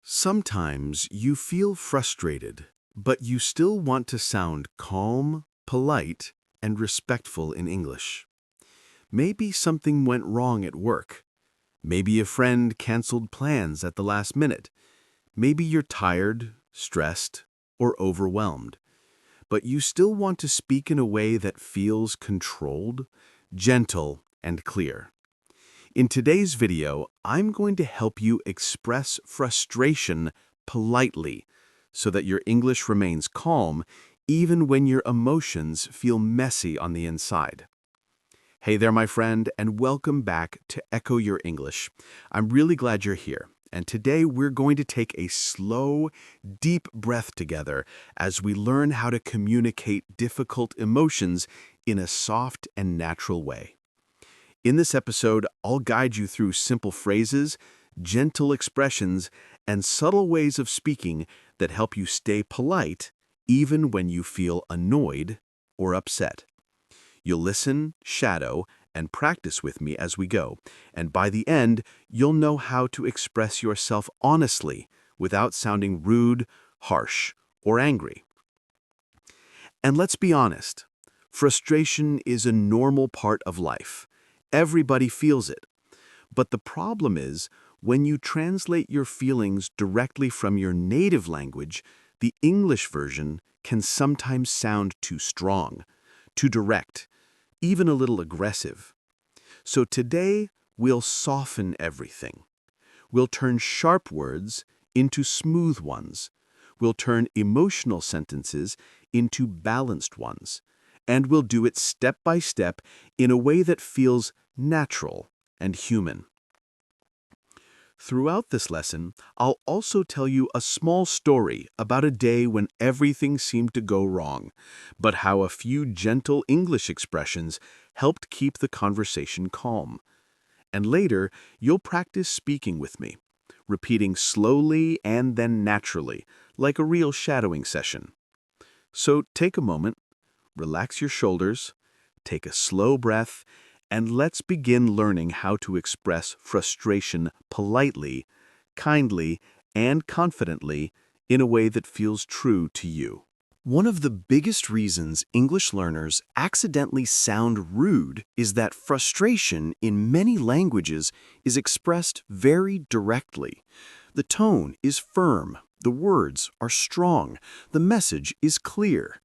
Sometimes you feel frustrated, but you still want to sound calm, polite, and respectful in English. Maybe something went wrong at work. Maybe a friend canceled plans at the last minute. Maybe you're tired, stressed, or overwhelmed. But you still want to speak in a way that feels controlled, gentle, and clear. In today's video, I'm going to help you express frustration politely so that your English remains calm even when your emotions feel messy on the inside. Hey there, my friend, and welcome back to Echo Your English. I'm really glad you're here. And today we're going to take a slow, deep breath together as we learn how to communicate difficult emotions in a soft and natural way. In this episode, I'll guide you through simple phrases, gentle expressions, and subtle ways of speaking that help you stay polite even when you feel annoyed or upset. You'll listen, shadow, and practice with me as we go, and by the end, you'll know how to express yourself honestly without sounding rude, harsh, or angry. And let's be honest, frustration is a normal part of life. Everybody feels it. But the problem is, when you translate your feelings directly from your native language, the English version can sometimes sound too strong, too direct, even a little aggressive. So today, we'll soften everything. We'll turn sharp words into smooth ones. We'll turn emotional sentences into balanced ones. And we'll do it step by step in a way that feels natural and human. Throughout this lesson, I'll also tell you a small story about a day when everything seemed to go wrong, but how a few gentle English expressions helped keep the conversation calm. And later, you'll practice speaking with me, repeating slowly and then naturally, like a real shadowing session. So take a moment. Relax your shoulders, take a slow breath, and let's begin learning how to express frustration politely, kindly, and confidently in a way that feels true to you. One of the biggest reasons English learners accidentally sound rude is that frustration in many languages is expressed very directly. The tone is firm, the words are strong, the message is clear.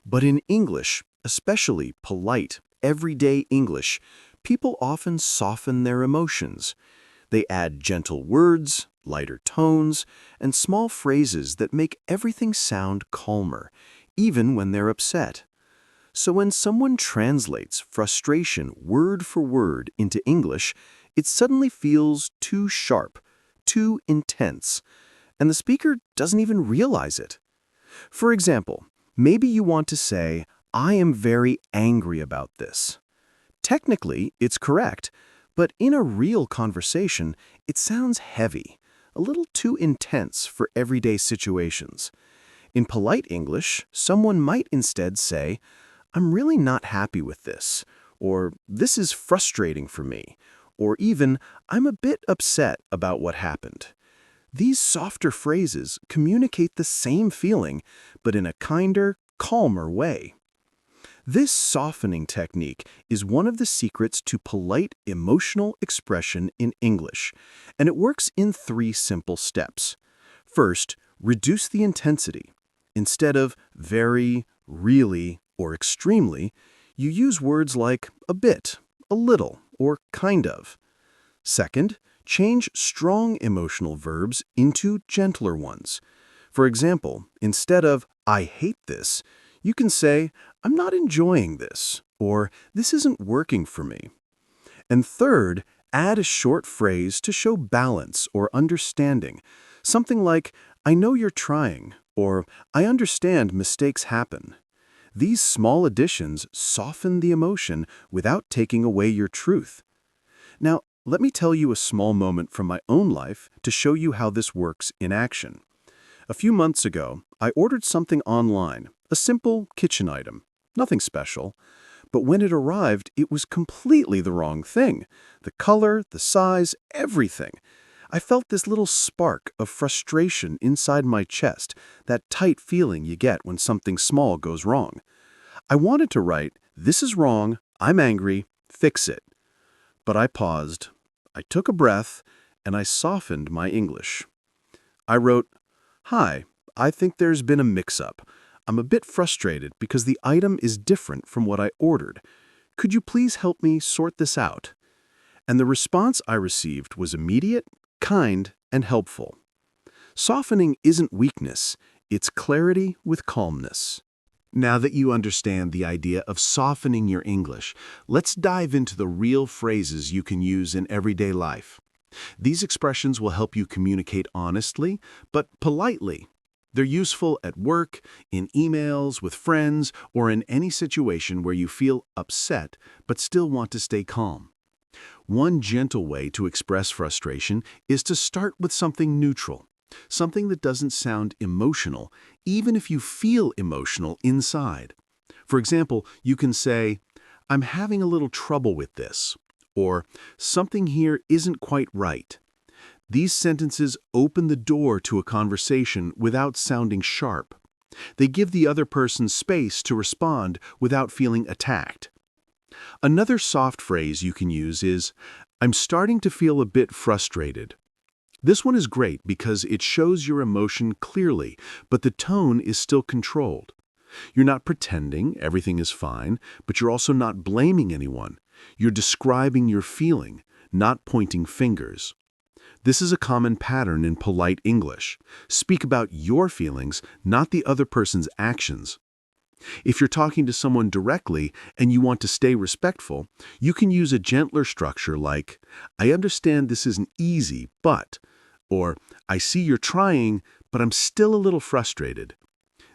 But in English, especially polite, everyday English, people often soften their emotions. They add gentle words, lighter tones, and small phrases that make everything sound calmer, even when they're upset. So when someone translates frustration word for word into English, it suddenly feels too sharp, too intense, and the speaker doesn't even realize it. For example, maybe you want to say, "I am very angry about this." Technically, it's correct, but in a real conversation, it sounds heavy, a little too intense for everyday situations. In polite English, someone might instead say, "I'm really not happy with this," or "This is frustrating for me," or even, "I'm a bit upset about what happened." These softer phrases communicate the same feeling, but in a kinder, calmer way. This softening technique is one of the secrets to polite emotional expression in English, and it works in 3 simple steps. First, reduce the intensity. Instead of very, really, or extremely, you use words like a bit, a little, or kind of. Second, change strong emotional verbs into gentler ones. For example, instead of "I hate this," you can say, "I'm not enjoying this," or "This isn't working for me." And third, add a short phrase to show balance or understanding. Something like, "I know you're trying," or "I understand mistakes happen." These small additions soften the emotion without taking away your truth. Now, let me tell you a small moment from my own life to show you how this works in action. A few months ago, I ordered something online, a simple kitchen item, nothing special. But when it arrived, it was completely the wrong thing. The color, the size, everything. I felt this little spark of frustration inside my chest, that tight feeling you get when something small goes wrong. I wanted to write, "This is wrong, I'm angry, fix it." But I paused, I took a breath, and I softened my English. I wrote, "Hi, I think there's been a mix-up. I'm a bit frustrated because the item is different from what I ordered. Could you please help me sort this out?" And the response I received was immediate, kind, and helpful. Softening isn't weakness, it's clarity with calmness. Now that you understand the idea of softening your English, let's dive into the real phrases you can use in everyday life. These expressions will help you communicate honestly, but politely. They're useful at work, in emails, with friends, or in any situation where you feel upset but still want to stay calm. One gentle way to express frustration is to start with something neutral, something that doesn't sound emotional, even if you feel emotional inside. For example, you can say, "I'm having a little trouble with this," or "Something here isn't quite right." These sentences open the door to a conversation without sounding sharp. They give the other person space to respond without feeling attacked. Another soft phrase you can use is, "I'm starting to feel a bit frustrated." This one is great because it shows your emotion clearly, but the tone is still controlled. You're not pretending everything is fine, but you're also not blaming anyone. You're describing your feeling, not pointing fingers. This is a common pattern in polite English. Speak about your feelings, not the other person's actions. If you're talking to someone directly and you want to stay respectful, you can use a gentler structure like, "I understand this isn't easy, but," or "I see you're trying, but I'm still a little frustrated."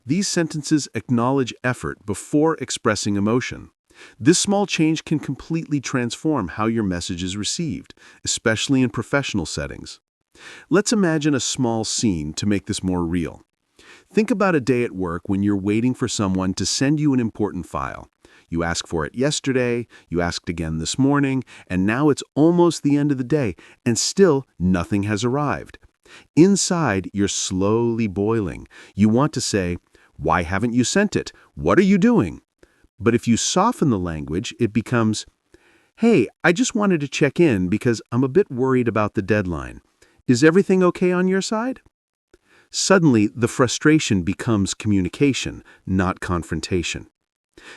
These sentences acknowledge effort before expressing emotion. This small change can completely transform how your message is received, especially in professional settings. Let's imagine a small scene to make this more real. Think about a day at work when you're waiting for someone to send you an important file. You asked for it yesterday, you asked again this morning, and now it's almost the end of the day, and still nothing has arrived. Inside, you're slowly boiling. You want to say, "Why haven't you sent it? What are you doing?" But if you soften the language, it becomes, "Hey, I just wanted to check in because I'm a bit worried about the deadline. Is everything okay on your side?" Suddenly, the frustration becomes communication, not confrontation.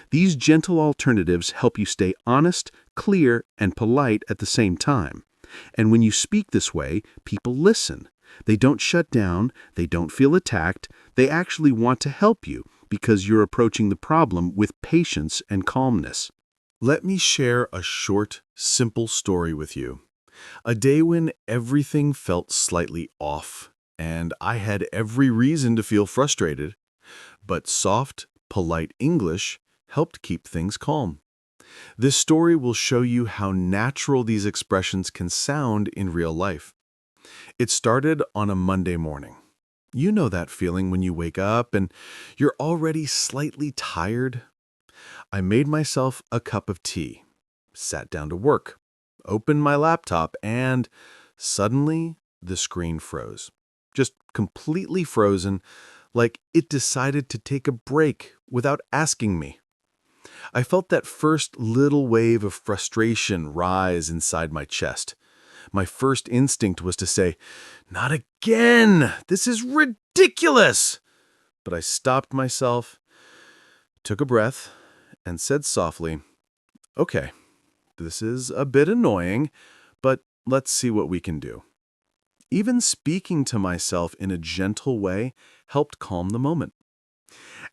These gentle alternatives help you stay honest, clear, and polite at the same time. And when you speak this way, people listen. They don't shut down, they don't feel attacked, they actually want to help you because you're approaching the problem with patience and calmness. Let me share a short, simple story with you. A day when everything felt slightly off, and I had every reason to feel frustrated, but soft, polite English helped keep things calm. This story will show you how natural these expressions can sound in real life. It started on a Monday morning. You know that feeling when you wake up and you're already slightly tired? I made myself a cup of tea, sat down to work, opened my laptop, and suddenly the screen froze. Just completely frozen, like it decided to take a break without asking me. I felt that first little wave of frustration rise inside my chest. My first instinct was to say, "Not again! This is ridiculous!" But I stopped myself, took a breath, and said softly, "Okay, this is a bit annoying, but let's see what we can do." Even speaking to myself in a gentle way helped calm the moment.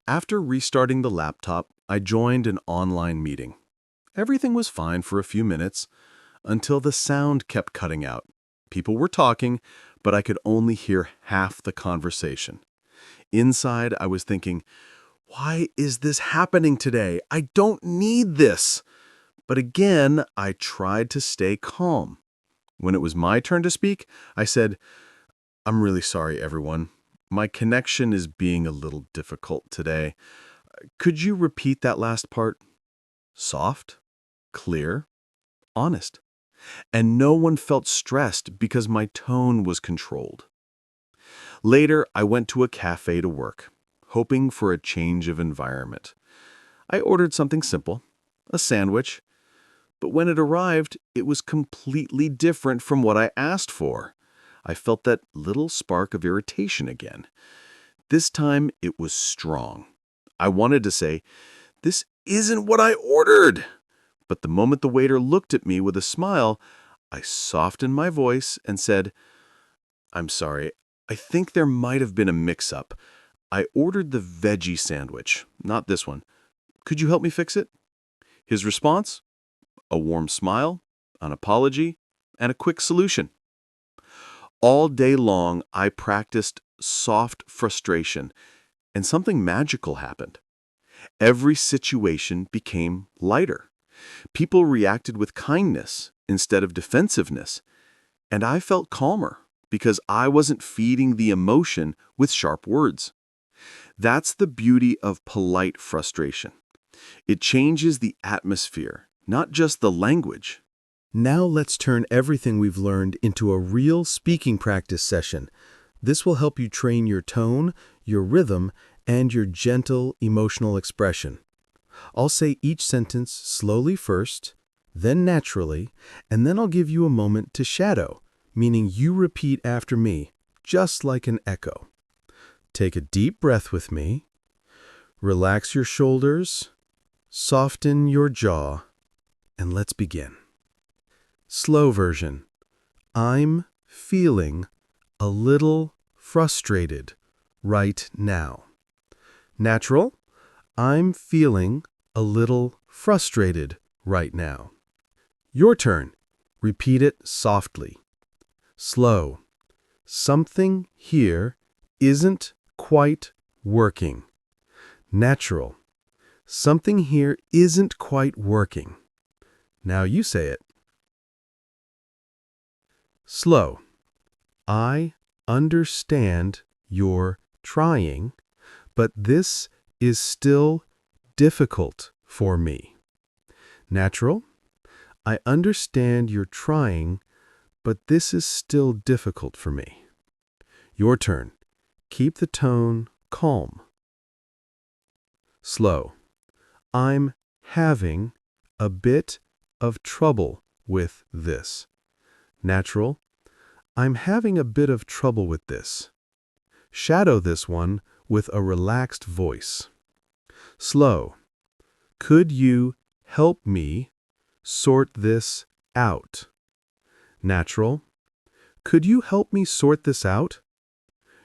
After restarting the laptop, I joined an online meeting. Everything was fine for a few minutes until the sound kept cutting out. People were talking, but I could only hear half the conversation. Inside, I was thinking, "Why is this happening today? I don't need this." But again, I tried to stay calm. When it was my turn to speak, I said, "I'm really sorry, everyone. My connection is being a little difficult today. Could you repeat that last part?" Soft, clear, honest. And no one felt stressed because my tone was controlled. Later, I went to a cafe to work, hoping for a change of environment. I ordered something simple, a sandwich, but when it arrived, it was completely different from what I asked for. I felt that little spark of irritation again. This time, it was strong. I wanted to say, "This isn't what I ordered." But the moment the waiter looked at me with a smile, I softened my voice and said, "I'm sorry, I think there might have been a mix-up. I ordered the veggie sandwich, not this one. Could you help me fix it?" His response? A warm smile, an apology, and a quick solution. All day long, I practiced soft frustration, and something magical happened. Every situation became lighter. People reacted with kindness instead of defensiveness, and I felt calmer because I wasn't feeding the emotion with sharp words. That's the beauty of polite frustration. It changes the atmosphere, not just the language. Now let's turn everything we've learned into a real speaking practice session. This will help you train your tone, your rhythm, and your gentle emotional expression. I'll say each sentence slowly first, then naturally, and then I'll give you a moment to shadow, meaning you repeat after me, just like an echo. Take a deep breath with me. Relax your shoulders, soften your jaw, and let's begin. Slow version. I'm feeling a little frustrated right now. Natural. I'm feeling a little frustrated right now. Your turn. Repeat it softly. Slow. Something here isn't quite working. Natural. Something here isn't quite working. Now you say it. Slow. I understand you're trying, but this is still difficult for me. Natural. I understand you're trying, but this is still difficult for me. Your turn. Keep the tone calm. Slow. I'm having a bit of trouble with this. Natural. I'm having a bit of trouble with this. Shadow this one with a relaxed voice. Slow. Could you help me sort this out? Natural. Could you help me sort this out?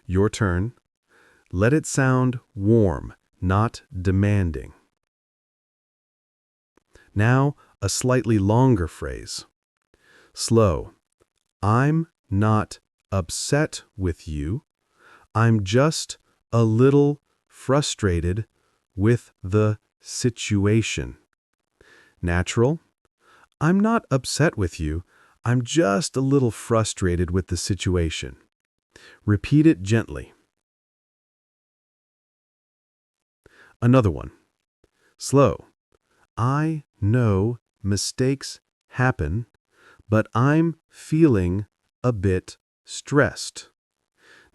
Your turn. Let it sound warm, not demanding. Now, a slightly longer phrase. Slow. I'm not upset with you. I'm just a little frustrated with the situation. Natural. I'm not upset with you. I'm just a little frustrated with the situation. Repeat it gently. Another one. Slow. I know mistakes happen, but I'm feeling a bit stressed.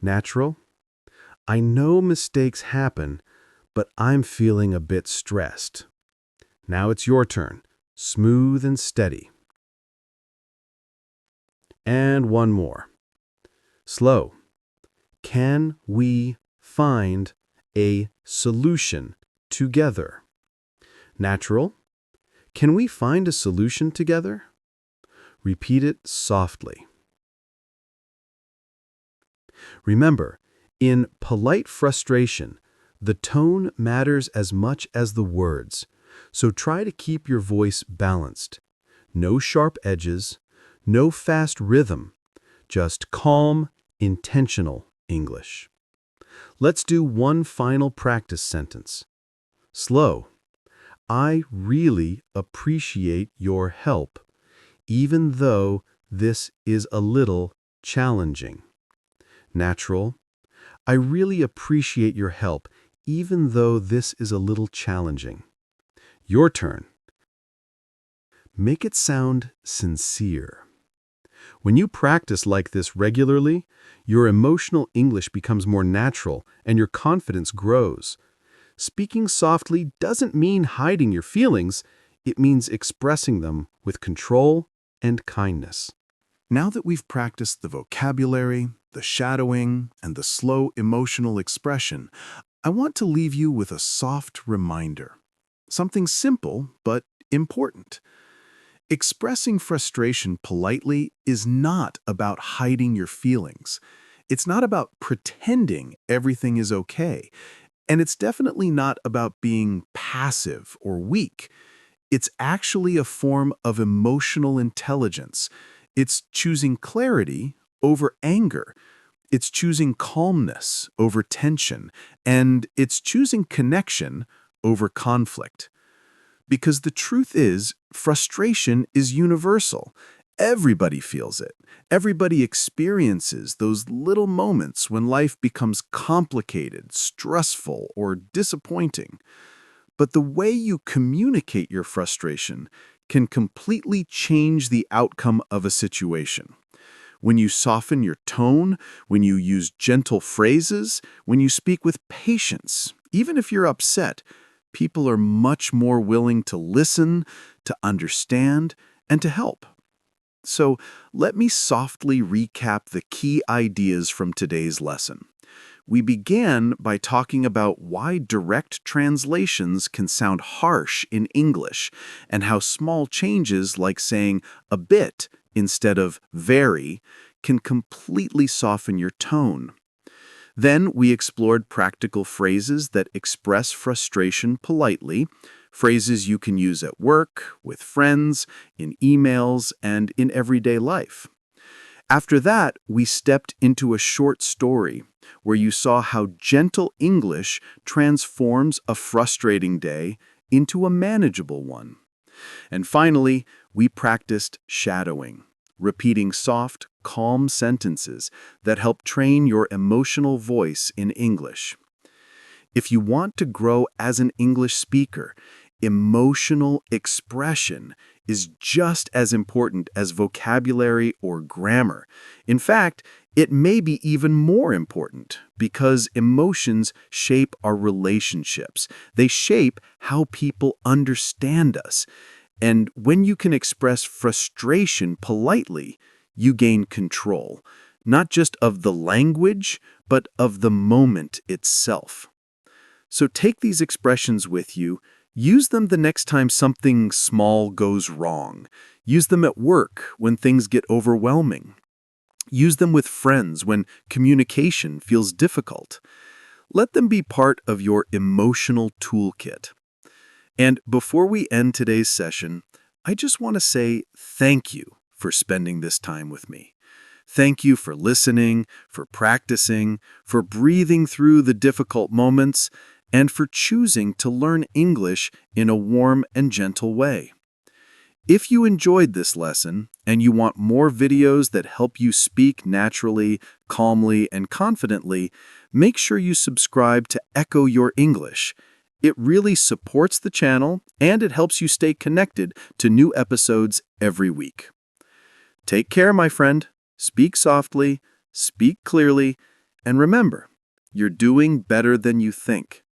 Natural. I know mistakes happen, but I'm feeling a bit stressed. Now it's your turn. Smooth and steady. And one more. Slow. Can we find a solution together? Natural. Can we find a solution together? Repeat it softly. Remember, in polite frustration, the tone matters as much as the words, so try to keep your voice balanced. No sharp edges, no fast rhythm, just calm, intentional English. Let's do one final practice sentence. Slow. I really appreciate your help, even though this is a little challenging. Natural. I really appreciate your help, even though this is a little challenging. Your turn. Make it sound sincere. When you practice like this regularly, your emotional English becomes more natural and your confidence grows. Speaking softly doesn't mean hiding your feelings, it means expressing them with control and kindness. Now that we've practiced the vocabulary, the shadowing, and the slow emotional expression, I want to leave you with a soft reminder. Something simple, but important. Expressing frustration politely is not about hiding your feelings. It's not about pretending everything is okay. And it's definitely not about being passive or weak. It's actually a form of emotional intelligence. It's choosing clarity over anger. It's choosing calmness over tension. And it's choosing connection over conflict. Because the truth is, frustration is universal. Everybody feels it. Everybody experiences those little moments when life becomes complicated, stressful, or disappointing. But the way you communicate your frustration can completely change the outcome of a situation. When you soften your tone, when you use gentle phrases, when you speak with patience, even if you're upset, people are much more willing to listen, to understand, and to help. So let me softly recap the key ideas from today's lesson. We began by talking about why direct translations can sound harsh in English and how small changes like saying a bit instead of very can completely soften your tone. Then we explored practical phrases that express frustration politely, phrases you can use at work, with friends, in emails, and in everyday life. After that, we stepped into a short story where you saw how gentle English transforms a frustrating day into a manageable one. And finally, we practiced shadowing, repeating soft, calm sentences that help train your emotional voice in English. If you want to grow as an English speaker, emotional expression is just as important as vocabulary or grammar. In fact, it may be even more important because emotions shape our relationships. They shape how people understand us. And when you can express frustration politely, you gain control, not just of the language, but of the moment itself. So take these expressions with you. Use them the next time something small goes wrong. Use them at work when things get overwhelming. Use them with friends when communication feels difficult. Let them be part of your emotional toolkit. And before we end today's session, I just want to say thank you for spending this time with me. Thank you for listening, for practicing, for breathing through the difficult moments, and for choosing to learn English in a warm and gentle way. If you enjoyed this lesson and you want more videos that help you speak naturally, calmly, and confidently, make sure you subscribe to Echo Your English. It really supports the channel and it helps you stay connected to new episodes every week. Take care, my friend. Speak softly, speak clearly, and remember, you're doing better than you think.